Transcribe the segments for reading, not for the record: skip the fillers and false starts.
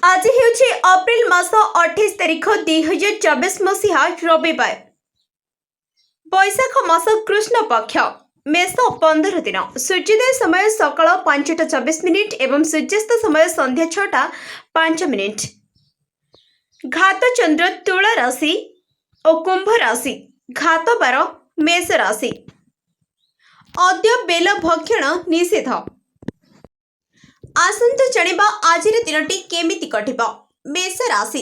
आज ହେଉଛି अप्रैल मास 28 तारिख 2024 मसीहा रविवार बैशाख मास कृष्ण पक्ष मेष 15 दिन सूर्योदय समय सकाल 5:24 एवं सूर्यास्त समय संध्या 6:05 घात चंद्र तुला राशि और कुंभ राशि घात बार मेष राशि अद्य बेल भक्षण निषेध। आसंतु जानिबा आजिर दिनटी केमिति कटिबो। मेष राशि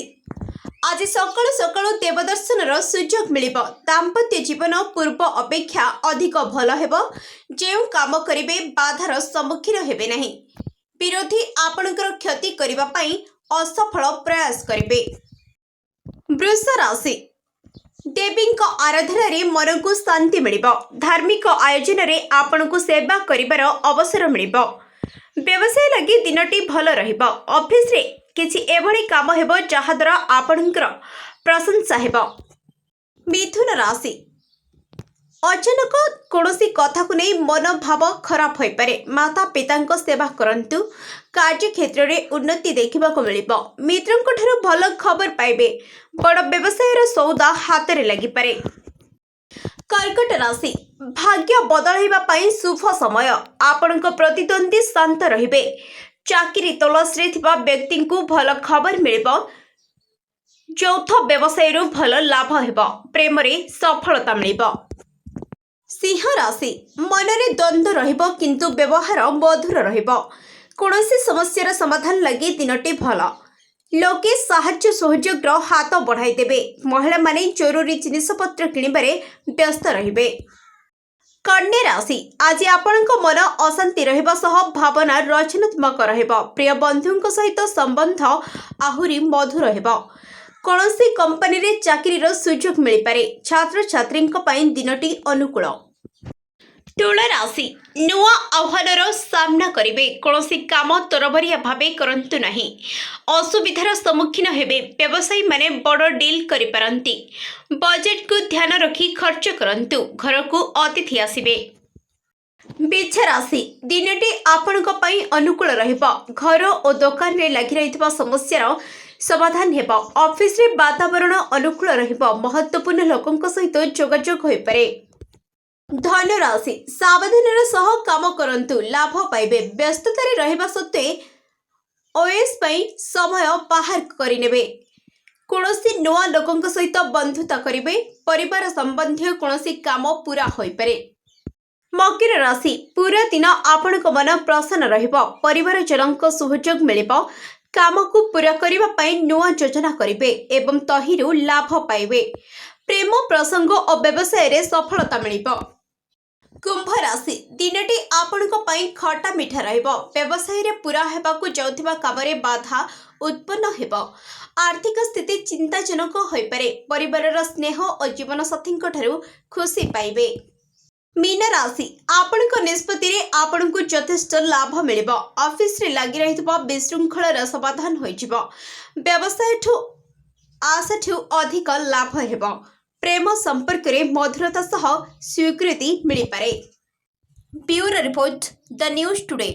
आज सकाल सकाल देवदर्शनर सुयोग मिलिबो। दाम्पत्य जीवन पूर्व अपेक्षा अधिक भल हेबो। जेउ काम करिवे बाधार सम्मुखीन हेबे नहीं। विरोधी आपणकर क्षति करिबा पई असफल प्रयास करिवे। वृष राशि देवी आराधना मन को शांति मिलिबो। धार्मिक आयोजन रे आपणको सेवा करिबार अवसर मिलिबो। व्यवसाय लगी दिनटी भल रहिबो। ऑफिस रे किछि एभली काम हेबो जहा द्वारा आपणकर प्रशंसा हेबो। मिथुन राशि अचानक कौनसी कथा को नहीं मन भाव खराब होई पारे। माता पिता सेवा करंतु। कार्य क्षेत्र में उन्नति देखा मिलिबो। मित्रंक ठारू भल खबर पाइबे। बड़ व्यवसायर सौदा हाथ में लगी पारे। कर्कट राशि भाग्य बदलैबा पई शुभ समय। आपणक प्रतिद्वंदी शांत रहिबे। चाकरी तलाश रे थिबा व्यक्ति को भल खबर मिलिबो। चौथ व्यवसाय भल लाभ हेबो। प्रेम रे सफलता मिलिबो। सिंह राशि मनरे द्वंद्व रहिबो किंतु व्यवहार मधुर रहिबो। कौनसी समस्यार समाधान लगी दिनटी भल। लोके साहाय्य सहयोग हाथ बढ़ाई देबे। महिला माने जरूरी जिनिसपत्र किणिबारे व्यस्त रहिबे। कन्या राशि आज आपणक मन अशांति रहिबा सह भावना रचनात्मक रहिबो। प्रिय बंधुंक सहित संबंध आहुरी मधुर हेबो। कौनसी कंपनी रे चाकरीर सुयोग मिल पारे। छात्र छात्री दिनटी अनुकूल। तुला राशि नुआ आह्वानर सामना करिवे। कौनसी काम तरबरिया भावे करंतु नहीं। असुविधार सम्मुखीन हेबे। व्यवसायी माने बड़ डील करि पारंती। बजेट को ध्यान रखी खर्च करंतु। घर को अतिथि आसिबे। वृष राशि दिनटी आपणक पई अनुकूल रहिबो। घर और दुकान रे लागि रहितबा समस्यार समाधान हेबो। ऑफिस रे वातावरण अनुकूल रहिबो। महत्वपूर्ण लोकंक सहित जोगाजोग होई पारे। धनु राशि सावधानर सह काम करंतु। लाभ पाइबे। व्यस्ततारे रहिबा सत्वे ओएस पई समय बाहर करिनेबे। कौनसी नुआ लोकंक सहित बंधुता करिवे। परिवार संबंधी कौनसी काम पूरा होई पारे। मकर राशि पूरा दिन आपणक मन प्रसन्न रहिबो। परिवार जनक सहयोग मिलिबो। काम को पूरा करिबा पई नुआ योजना करिवे एवं तहिरु लाभ पाइबे। प्रेम प्रसंग और व्यवसाय रे सफलता मिलिबो। कुंभ राशि दिनटी आपणक पई खटा मिठा रहिबो। व्यवसाय रे पूरा हेबाकु जाउथिबा कामरे बाधा उत्पन्न हेबो। आर्थिक स्थिति चिंताजनक होई पारे। परिवारर स्नेह और जीवन साथींक ठारू खुशी पाइबे। मीन राशि आपणक निष्पत्ति रे आपणकु यथेष्ट लाभ मिलिबो। ऑफिस रे लागि रहितबा विशृंखलार समाधान होई जिवो। व्यवसाय ठू आशा ठू अधिक लाभ हेबो। प्रेम संपर्क रे मधुरता सह स्वीकृति मिली पारे। Bureau report the news today.